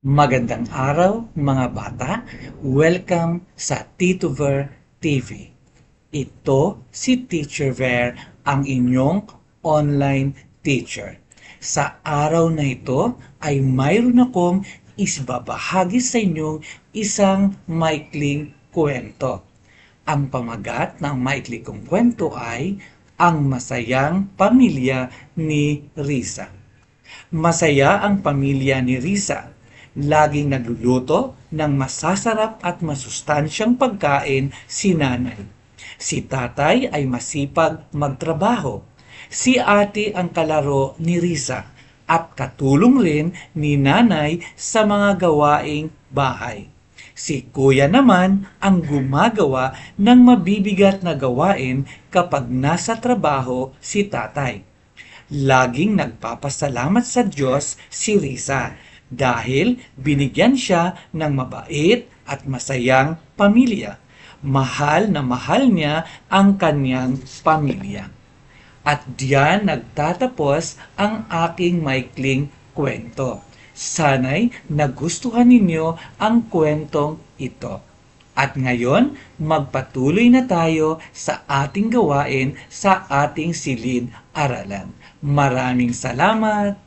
Magandang araw mga bata. Welcome sa Tito Ver TV. Ito si Teacher Ver, ang inyong online teacher. Sa araw na ito ay mayroon akong isbabahagi sa inyo isang maikling kwento. Ang pamagat ng maikling kong kwento ay Ang Masayang Pamilya ni Risa. Masaya ang pamilya ni Risa. Laging nagluluto ng masasarap at masustansyang pagkain si nanay. Si tatay ay masipag magtrabaho. Si ate ang kalaro ni Risa at katulong rin ni nanay sa mga gawaing bahay. Si kuya naman ang gumagawa ng mabibigat na gawain kapag nasa trabaho si tatay. Laging nagpapasalamat sa Diyos si Risa dahil binigyan siya ng mabait at masayang pamilya. Mahal na mahal niya ang kanyang pamilya. At diyan nagtatapos ang aking maikling kwento. Sana'y nagustuhan ninyo ang kwentong ito. At ngayon, magpatuloy na tayo sa ating gawain sa ating silid-aralan. Maraming salamat!